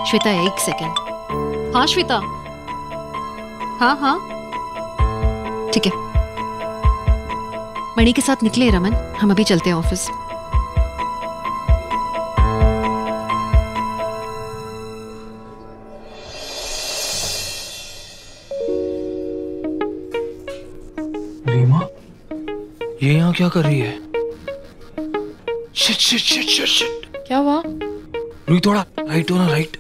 श्वेता एक सेकंड। हाँ श्वेता, हाँ हाँ ठीक है। मणि के साथ निकले रमन, हम अभी चलते हैं ऑफिस। रीमा, ये यहाँ क्या कर रही है? Shit shit shit shit shit. क्या हुआ? रूही थोड़ा राइट हो ना, राइट।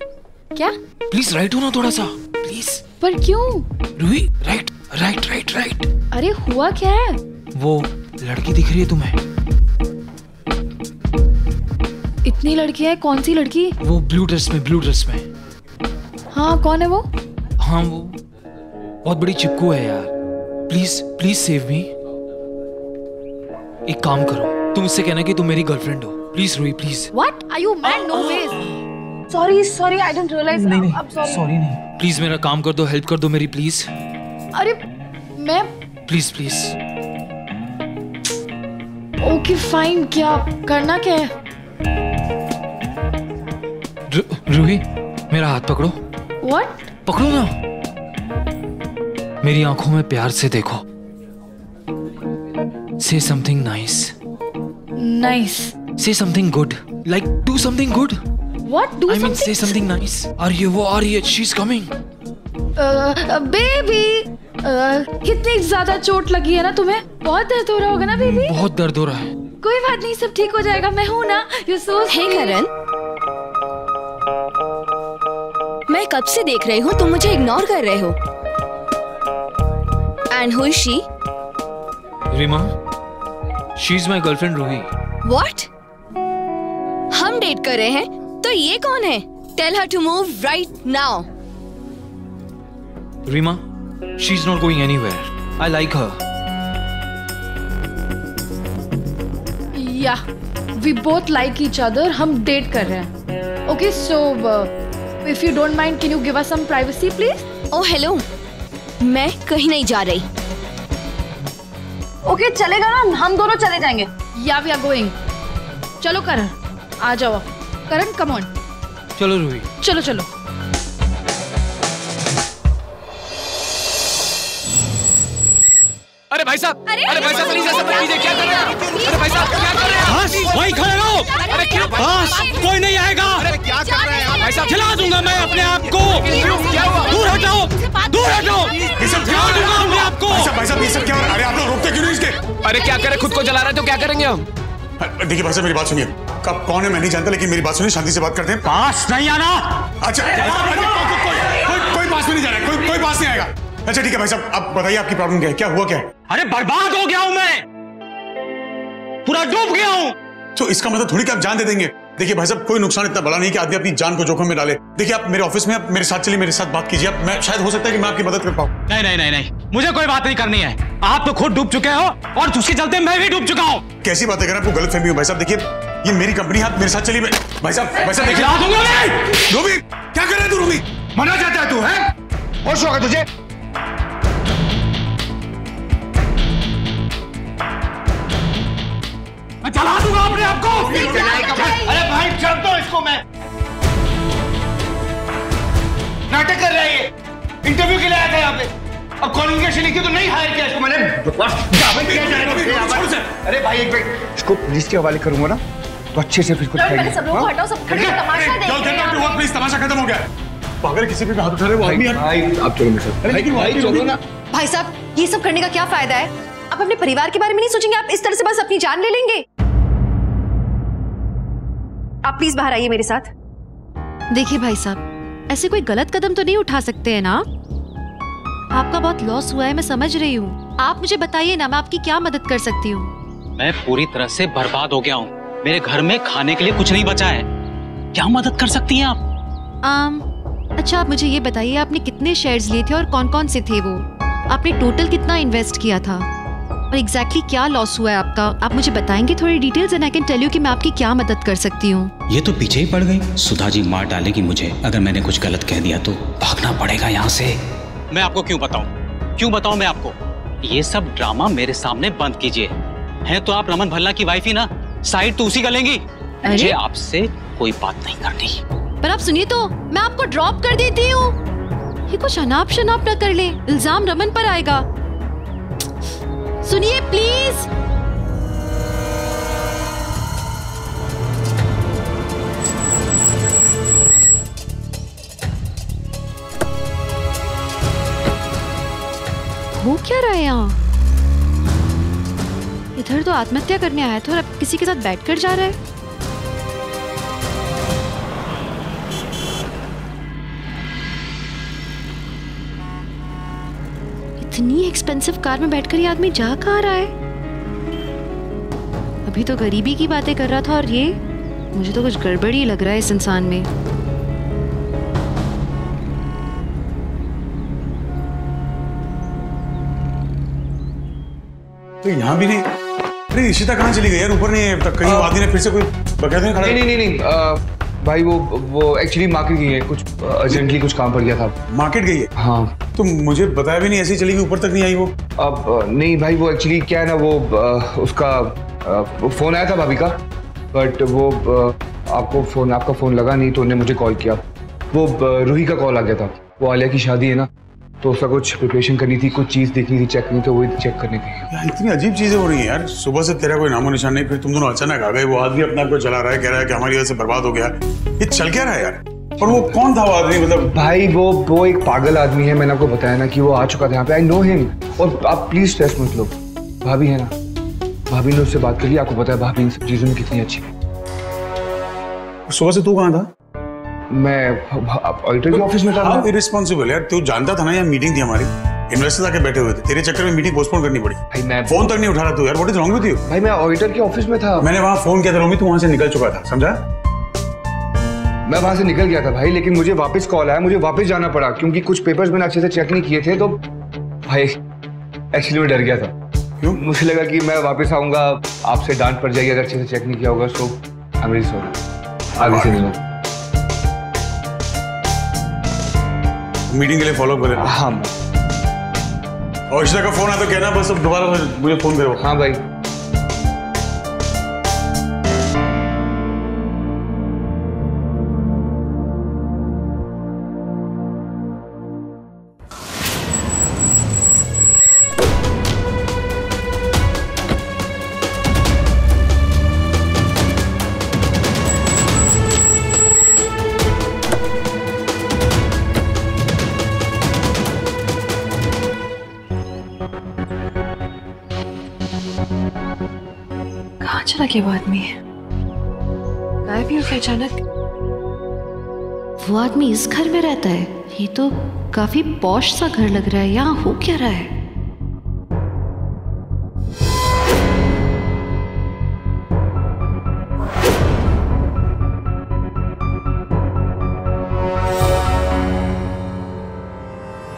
क्या? प्लीज राइट हो ना थोड़ा सा, प्लीज। पर क्यों? Ruhi right right right right. अरे हुआ क्या है? वो लड़की दिख रही है तुम्हें? इतनी लड़की है? कौन सी लड़की? वो ब्लू ड्रेस में, ब्लू ड्रेस में। हाँ कौन है वो? हाँ वो बहुत बड़ी चिपकू है यार। Please please save me. एक काम करो, तुम उससे कहना कि तुम मेरी गर्लफ्रेंड हो। Please Ruhi please. What? Are you mad? No ways. Sorry, I didn't realize. नहीं I'm sorry. सॉरी नहीं। प्लीज मेरा काम कर दो, हेल्प कर दो मेरी प्लीज। अरे मैं प्लीज प्लीज। ओके फाइन, क्या करना क्या है? रूही मेरा हाथ पकड़ो। What? पकड़ो ना, मेरी आंखों में प्यार से देखो। Say something nice. Nice. Say something good. Like do something good. What? Do I mean something? say something nice. वो आ रही है, she's coming. बेबी, कितनी ज्यादा चोट लगी है ना तुम्हें? बहुत दर्द हो रहा होगा ना बेबी? बहुत दर्द हो रहा है। कोई बात नहीं, सब ठीक हो जाएगा, मैं हूँ ना। You're so हे करण, मैं कब से देख रही हूँ तुम मुझे इग्नोर कर रहे हो। And who is she? Reema, she's my girlfriend Ruhi. What? हम डेट कर रहे हैं तो ये कौन है? Tell her to move right now. Reema, she's not going anywhere. I like her. Yeah, we both like each other. हम डेट कर रहे हैं। Okay, so if you don't mind, can you give us some privacy, please? Oh hello, मैं कहीं नहीं जा रही। Okay चलेगा ना, हम दोनों चले जाएंगे। Yeah, we are going. चलो करण, आ जाओ। करण, come on. चलो रूही। चलो चलो। अरे भाई साहब, अरे भाई साहब प्लीज ऐसा मत कीजिए, क्या कर रहे हैं? अरे भाई साहब क्या कर रहे हैं? बस वहीं खड़े रहो। अरे क्यों? बस कोई नहीं आएगा। अरे क्या कर रहे हैं भाई साहब? खिला दूंगा मैं अपने आप को। क्या हुआ? दूर हटाओ, दूर हटाओ। ये सब खिला दूंगा अपने आप को। भाई साहब ये सब क्या हो रहा है? अरे आप लोग रोकते क्यों नहीं इसके? अरे क्या करें, खुद को जला रहे तो क्या करेंगे हम? देखिए भाई साहब मेरी बात सुनिए। कब कौन है मैं नहीं जानता, लेकिन मेरी बात सुनिए, शांति से बात करते हैं। पास नहीं आना। अच्छा कोई पास में नहीं जा रहा है, कोई पास नहीं आएगा। अच्छा ठीक है भाई साहब, आप बताइए आपकी प्रॉब्लम क्या है, क्या हुआ क्या है? अरे बर्बाद हो गया हूं मैं, पूरा डूब गया हूं। तो इसका मतलब थोड़ी कि आप जान दे देंगे। देखिए भाई साहब कोई नुकसान इतना बड़ा नहीं कि आदमी अपनी जान को जोखिम में डाले। देखिए आप मेरे ऑफिस में, आप मेरे साथ चलिए, मेरे साथ बात कीजिए। मैं शायद हो सकता है कि मैं आपकी मदद कर पाऊं। नहीं, मुझे कोई बात नहीं करनी है। आप तो खुद डूब चुके हो और उसके चलते मैं भी डूब चुका हूं। कैसी बातें कर रहे हैं, आपको गलतफहमी हो भाई साहब। देखिए ये मेरी कंपनी है, आप मेरे साथ चलिए। भाई साहब देखिए, खिला दूंगा मैं। रूबी क्या कर रहे तू? रूबी मना चाहता है तू? है होश होगा तुझे? मैं चला दूंगा अपने आप को। अरे भाई चल दो इसको। मैं नाटक कर रहा है ये, इंटरव्यू के लिए आया था यहाँ पे। अब क्वालिफिकेशन लिखी तो नहीं हायर किया इसको मैंने। अरे भाई एक मिनट, इसको पुलिस के हवाले करूंगा ना तो अच्छे से फिर कुछ सब लोग हटाओ, सब खड़े तमाशा देख रहे हैं। प्लीज तमाशा खत्म हो गया। अगर किसी पे हाथ उठा रहे वो आदमी है। भाई आप चलो मेरे साथ। लेकिन भाई चलो ना। भाई साहब ये सब करने का क्या फायदा है? आप अपने परिवार के बारे में नहीं सोचेंगे, आप इस तरह से बस अपनी जान ले लेंगे। आप प्लीज बाहर आइए मेरे साथ। देखिए भाई साहब, ऐसे कोई गलत कदम तो नहीं उठा सकते हैं ना। आपका बहुत लॉस हुआ है, मैं समझ रही हूँ। आप मुझे बताइए ना, मैं आपकी क्या मदद कर सकती हूँ? मैं पूरी तरह से बर्बाद हो गया हूँ, मेरे घर में खाने के लिए कुछ नहीं बचा है। क्या मदद कर सकती हैं आप? अच्छा आप मुझे ये बताइए, आपने कितने शेयर्स लिए थे और कौन कौन से थे वो? आपने टोटल कितना इन्वेस्ट किया था और एग्जैक्टली क्या लॉस हुआ है आपका? आप मुझे बताएंगे थोड़ी details and I can tell you कि मैं आपकी क्या मदद कर सकती हूँ। ये तो पीछे ही पड़ गई। सुधा जी मार डालेगी मुझे अगर मैंने कुछ गलत कह दिया तो। भागना पड़ेगा यहाँ से। मैं आपको क्यों बताऊं मैं आपको? ये सब ड्रामा मेरे सामने बंद कीजिए। हैं तो आप रमन भल्ला की वाइफ ही ना, साइड तो उसी का लेंगी। मुझे आपसे कोई बात नहीं करनी। पर आप सुनिए तो, मैं आपको ड्रॉप कर देती हूँ। ये कुछ अनाप शनाप न कर ले, इल्जाम रमन पर आएगा। सुनिए प्लीज। हो क्या रहा है यहाँ? इधर तो आत्महत्या करने आया था और अब किसी के साथ बैठकर जा रहा है। इतनी एक्सपेंसिव कार में बैठकर ये आदमी जा कहाँ रहा है? अभी तो गरीबी की बातें कर रहा था और ये, मुझे तो कुछ गड़बड़ ही लग रहा है इस इंसान में। तो यहाँ भी नहीं। अरे इशिता कहाँ चली गई यार? ऊपर नहीं है अब तक। कहीं आदमी ने फिर से कोई बकायदा खड़ा? नहीं भाई, वो एक्चुअली मार्केट गई है, कुछ अर्जेंटली कुछ काम पड़ गया था। मार्केट गई है? हाँ। तो मुझे बताया भी नहीं, ऐसे ही चली गई, ऊपर तक नहीं आई वो? अब नहीं भाई, वो एक्चुअली क्या है ना, वो उसका फोन आया था भाभी का, बट वो आपका फोन लगा नहीं, तो उन्होंने मुझे कॉल किया। वो रूही का कॉल आ गया था। वो आलिया की शादी है ना, तो उसका कुछ प्रिपरेशन करनी थी, कुछ चीज देखनी थी, चेक करनी थी, वही चेक करने की। इतनी अजीब चीजें हो रही हैं यार। सुबह से तेरा कोई नामो निशान नहीं, फिर तुम दोनों अचानक आ गए। वो आदमी अपने आप को चला रहा है, कह रहा है कि हमारी वजह से बर्बाद हो गया। ये चल क्या रहा है यार? और वो कौन था वो आदमी? मतलब भाई वो एक पागल आदमी है। मैंने आपको बताया ना कि वो आ चुका था यहाँ पे। I know him. और आप प्लीज स्ट्रेस मत लो। भाभी है ना, भाभी ने उससे बात करी। आपको पता है भाभी इन सब चीजों में कितनी अच्छी है। सुबह से तू कहाँ था? मैं ऑडिटर के ऑफिस में था। हाँ, इररिस्पॉन्सिबल यार। तू जानता था ना यहाँ मीटिंग थी हमारी, इन्वेस्टर्स आके बैठे हुए थे। तेरे चक्कर में मीटिंग पोस्टपोन करनी पड़ी। भाई मैं फोन तक नहीं उठा रहा तू यार। What is wrong with you? भाई मैं ऑडिटर के ऑफिस में था। मैंने वहां फोन किया था रोमी, तू वहां से निकल चुका था, समझा? मैं वहां से निकल गया था भाई, लेकिन मुझे वापस कॉल आया, मुझे वापस जाना पड़ा क्योंकि कुछ पेपर्स मैंने अच्छे से चेक नहीं किए थे। तो भाई एक्चुअली मैं डर गया था। क्यों? मुझे लगा कि मैं वापस आऊंगा, आपसे डांट पड़ जाएगी अगर अच्छे से चेक नहीं किया होगा। सो आई एम रियली सॉरी। आगे से नहीं। मीटिंग के लिए फॉलो कर। हाँ। और इशिता का फोन आया तो कहना बस, अब दोबारा मुझे फोन करो। हाँ भाई। कहाँ चला गया वो आदमी? गायब ही हो गया अचानक। वो आदमी इस घर में रहता है? ये तो काफी पॉश सा घर लग रहा है। यहाँ हो क्या रहा है?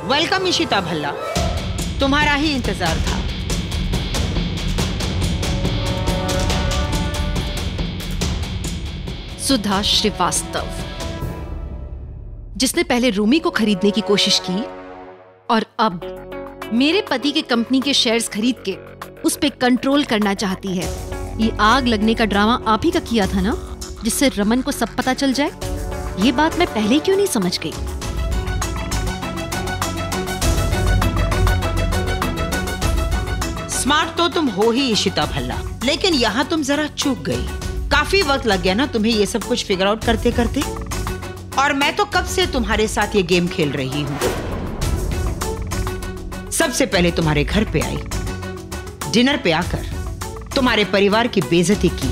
वेलकम इशिता भल्ला, तुम्हारा ही इंतजार था। सुधा श्रीवास्तव, जिसने पहले रूमी को खरीदने की कोशिश की और अब मेरे पति के कंपनी के शेयर्स खरीद के उस पे कंट्रोल करना चाहती है। ये आग लगने का ड्रामा आप ही का किया था ना, जिससे रमन को सब पता चल जाए। ये बात मैं पहले क्यों नहीं समझ गई? स्मार्ट तो तुम हो ही इशिता भल्ला, लेकिन यहाँ तुम जरा चूक गई। काफी वक्त लग गया ना तुम्हें ये सब कुछ फिगर आउट करते करते, और मैं तो कब से तुम्हारे साथ ये गेम खेल रही हूँ। सबसे पहले तुम्हारे घर पे आई, डिनर पे आकर तुम्हारे परिवार की बेइज्जती की।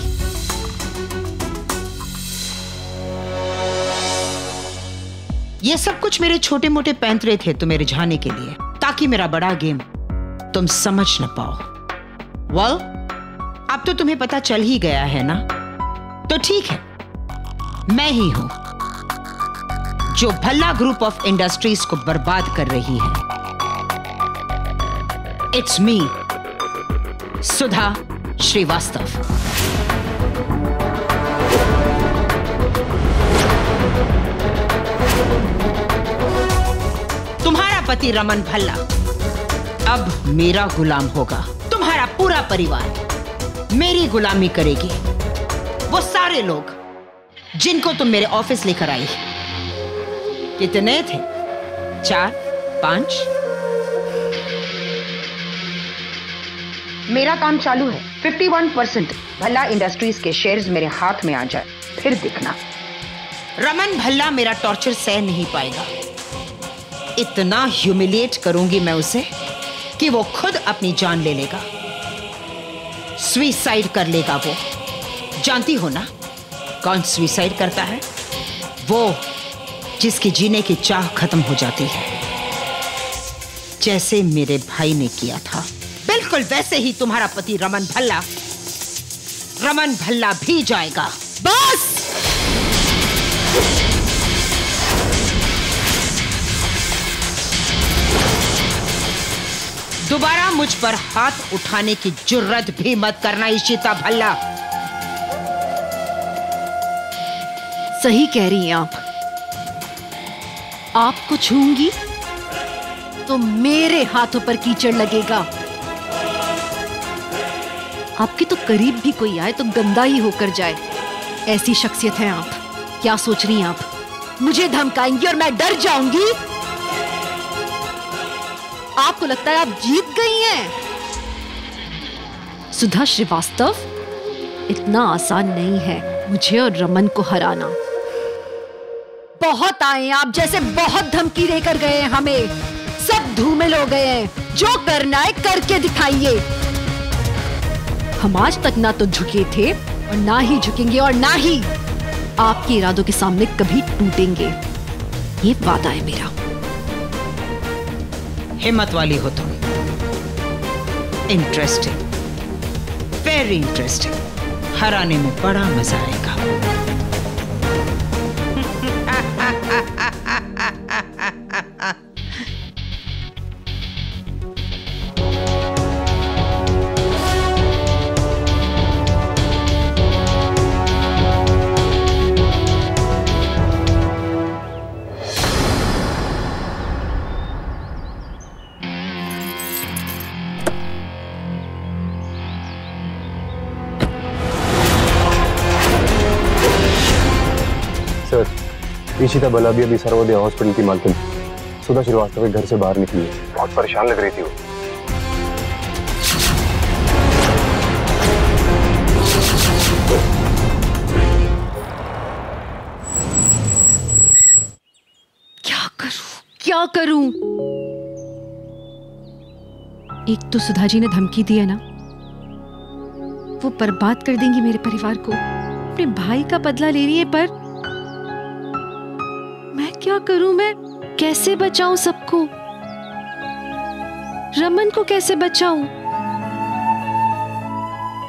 ये सब कुछ मेरे छोटे मोटे पैंतरे थे तुम्हें रिझाने के लिए, ताकि मेरा बड़ा गेम तुम समझ न पाओ। वेल, अब तो तुम्हें पता चल ही गया है ना, तो ठीक है, मैं ही हूं जो भल्ला ग्रुप ऑफ इंडस्ट्रीज को बर्बाद कर रही है। इट्स मी, सुधा श्रीवास्तव। तुम्हारा पति रमन भल्ला अब मेरा गुलाम होगा। तुम्हारा पूरा परिवार मेरी गुलामी करेगी। वो सारे लोग जिनको तुम मेरे ऑफिस लेकर आई। कितने थे? 4, 5? मेरा काम चालू है। 51% भल्ला इंडस्ट्रीज के शेयर्स मेरे हाथ में आ जाए, फिर दिखना। रमन भल्ला मेरा टॉर्चर सह नहीं पाएगा। इतना ह्यूमिलिएट करूंगी मैं उसे कि वो खुद अपनी जान ले लेगा, सुसाइड कर लेगा। वो जानती हो ना कौन सुसाइड करता है? वो जिसकी जीने की चाह खत्म हो जाती है, जैसे मेरे भाई ने किया था। बिल्कुल वैसे ही तुम्हारा पति रमन भल्ला भी जाएगा। बस दोबारा मुझ पर हाथ उठाने की जुर्रत भी मत करना इशिता भल्ला। सही कह रही हैं आप। आपको छूंगी तो मेरे हाथों पर कीचड़ लगेगा। आपके तो करीब भी कोई आए तो गंदा ही होकर जाए, ऐसी शख्सियत है आप। क्या सोच रही हैं आप? मुझे धमकाएंगी और मैं डर जाऊंगी? आपको लगता है आप जीत गई हैं? सुधा श्रीवास्तव, इतना आसान नहीं है मुझे और रमन को हराना। बहुत आए आप जैसे, बहुत धमकी देकर गए हैं हमें। सब धूमिल हो गए हैं। जो करना है करके दिखाइए। हम आज तक ना तो झुके थे और ना ही झुकेंगे और ना ही आपके इरादों के सामने कभी टूटेंगे। ये वादा है मेरा। हिम्मत वाली हो तुम। Interesting, very interesting. हराने में बड़ा मजा आएगा। इशिता भल्ला भी अभी सर्वोदय हॉस्पिटल की मालकिन सुधा श्रीवास्तव के घर से बाहर निकली है। बहुत परेशान लग रही थी वो। क्या करूं? एक तो सुधा जी ने धमकी दी है ना, वो बर्बाद कर देंगी मेरे परिवार को। अपने भाई का बदला ले रही है, पर मैं क्या करूं? मैं कैसे बचाऊं सबको? रमन को कैसे बचाऊं?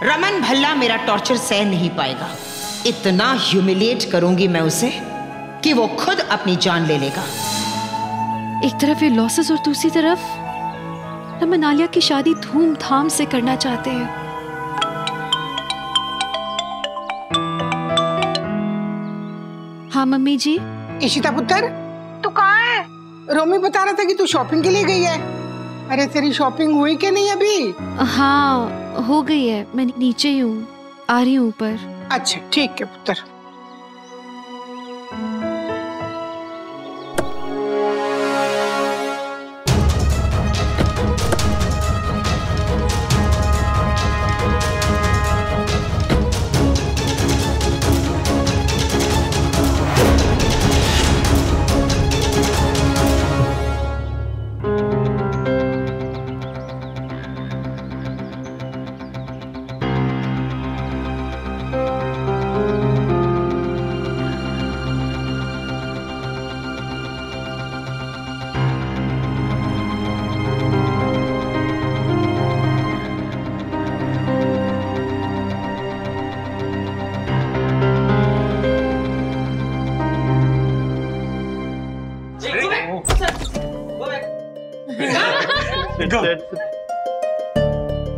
रमन भल्ला मेरा टॉर्चर सह नहीं पाएगा। इतना ह्यूमिलिएट करूंगी मैं उसे कि वो खुद अपनी जान ले लेगा। एक तरफ ये लॉसेस और दूसरी तरफ रमन आलिया की शादी धूमधाम से करना चाहते हैं। हाँ मम्मी जी। इशिता पुत्र, तू कहाँ है? रोमी बता रहा था कि तू शॉपिंग के लिए गई है। अरे तेरी शॉपिंग हुई कि नहीं अभी? हाँ हो गई है, मैं नीचे ही हूँ, आ रही हूँ ऊपर। अच्छा ठीक है पुत्र।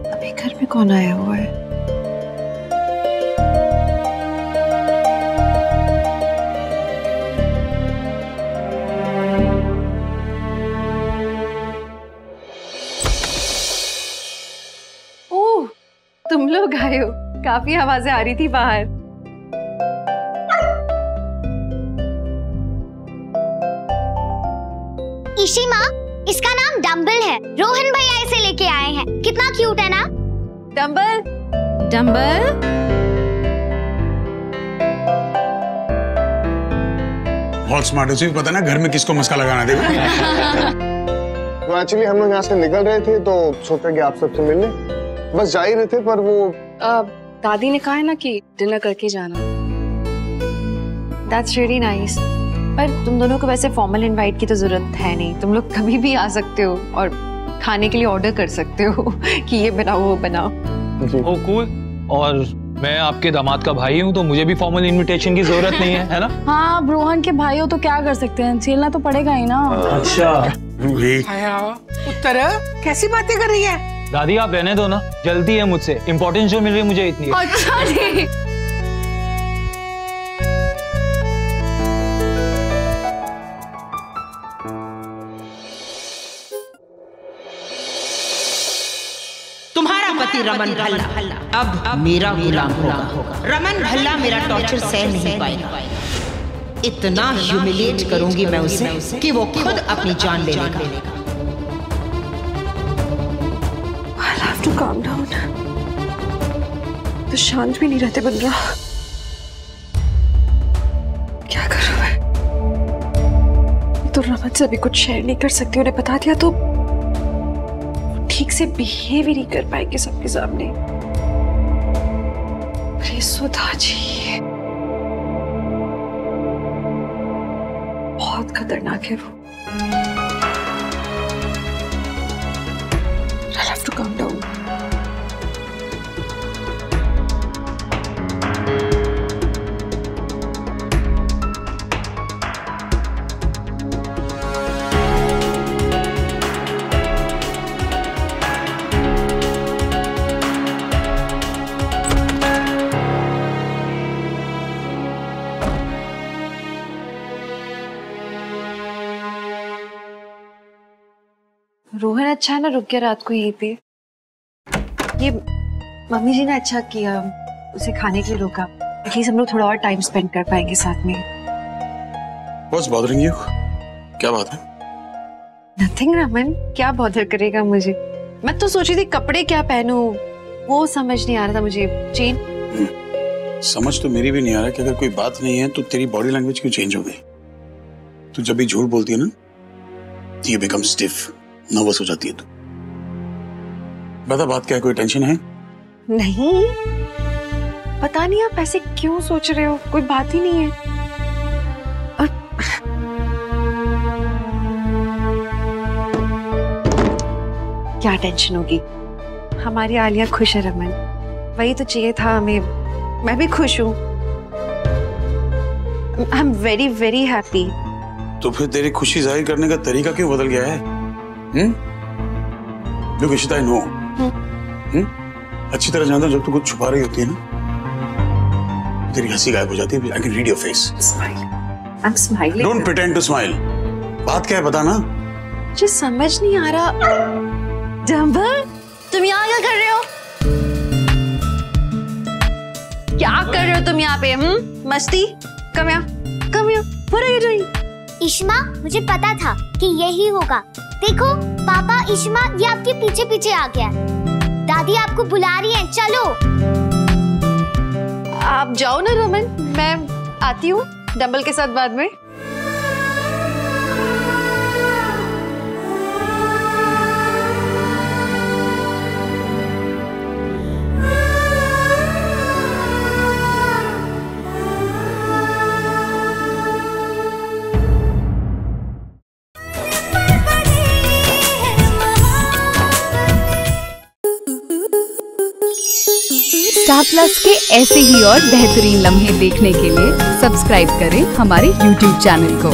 अभी घर में कौन आया हुआ है? ओह, तुम लोग आए हो। काफी आवाजें आ रही थी बाहर। इशिमा, इसका नाम डम्बल है। रोहन भैया इसे लेके आए हैं। कितना क्यूट है ना? Dumbbell, dumbbell. बहुत स्मार्ट है, पता ना घर में किसको मस्का लगाना देखो। तो एक्चुअली हम लोग यहाँ से निकल रहे थे तो सोचा कि आप सबसे मिलने, बस जा ही रहे थे, पर वो दादी ने कहा है ना कि डिनर करके जाना। That's really nice. पर तुम दोनों को वैसे फॉर्मल इनवाइट की तो जरूरत है नहीं। तुम लोग कभी भी आ सकते हो और खाने के लिए ऑर्डर कर सकते हो कि ये बनाओ वो बनाओ। ओ कूल। और मैं आपके दामाद का भाई हूँ तो मुझे भी फॉर्मल इनविटेशन की जरूरत नहीं है ना? हाँ, रोहन के भाई हो तो क्या कर सकते हैं, झेलना तो पड़ेगा ही ना। अच्छा। उत्तर कैसी बातें कर रही है? दादी आप रहने दो ना, जल्दी है मुझसे, इम्पोर्टेंस जो मिल रही है मुझे इतनी है। अच्छा जी। तुम्हारा पति रमन भल्ला अब मेरा गुलाम होगा। रमन भल्ला मेरा टॉर्चर सह नहीं पाएगा। इतना ह्यूमिलिएट करूंगी मैं उसे कि वो खुद अपनी जान ले लेगा। I'll have to calm down. तो शांत भी नहीं रहते बन रहा। क्या करूं मैं? तो रमन से भी कुछ शेयर नहीं कर सकती। उन्हें बता दिया तो ठीक से बिहेव ही नहीं कर पाएंगे सबके सामने। अरे सुधा जी, बहुत खतरनाक है वो। I'll have to calm down. Rohan अच्छा है ना, रुक गया रात को यहीं पे। ये मम्मी जी ने अच्छा किया उसे खाने के लिए रोका। एटलीस्ट हम लोग थोड़ा और टाइम स्पेंड कर पाएंगे साथ में। What's bothering you? क्या बात है? नथिंग रमन, क्या बॉदर करेगा मुझे? मैं तो सोच रही थी कपड़े क्या पहनूं, वो समझ नहीं आ रहा था मुझे। चेन समझ तो मेरी भी नहीं आ रहा कि अगर कोई बात नहीं है तो तेरी बॉडी लैंग्वेज क्यों चेंज हो गई? तू जब भी झूठ बोलती है ना, you become stiff, नर्वस हो जाती है तू। बता बात क्या है, कोई टेंशन है? नहीं, पता नहीं आप ऐसे क्यों सोच रहे हो, कोई बात ही नहीं है। और क्या टेंशन होगी? हमारी आलिया खुश है रमन, वही तो चाहिए था हमें। मैं भी खुश हूँ। I am very very happy. तो फिर तेरी खुशी जाहिर करने का तरीका क्यों बदल गया है? Look, Ishita, I know. अच्छी तरह जानता हूँ जब तू कुछ छुपा रही होती है ना, तेरी हंसी गायब हो जाती है। I can read your face. I'm smiling. Don't pretend to smile. बात क्या है बता ना। मुझे समझ नहीं आ रहा। डम्बल, तुम यहाँ क्या कर रहे हो? क्या कर रहे हो तुम यहाँ पे? मस्ती? Come here. Come here. What are you doing? Ishima, मुझे पता था कि यही होगा। देखो पापा, इशिमा ये आपके पीछे पीछे आ गया। दादी आपको बुला रही हैं, चलो। आप जाओ ना रमन, मैं आती हूँ डम्बल के साथ बाद में। स्टार प्लस के ऐसे ही और बेहतरीन लम्हे देखने के लिए सब्सक्राइब करें हमारे YouTube चैनल को।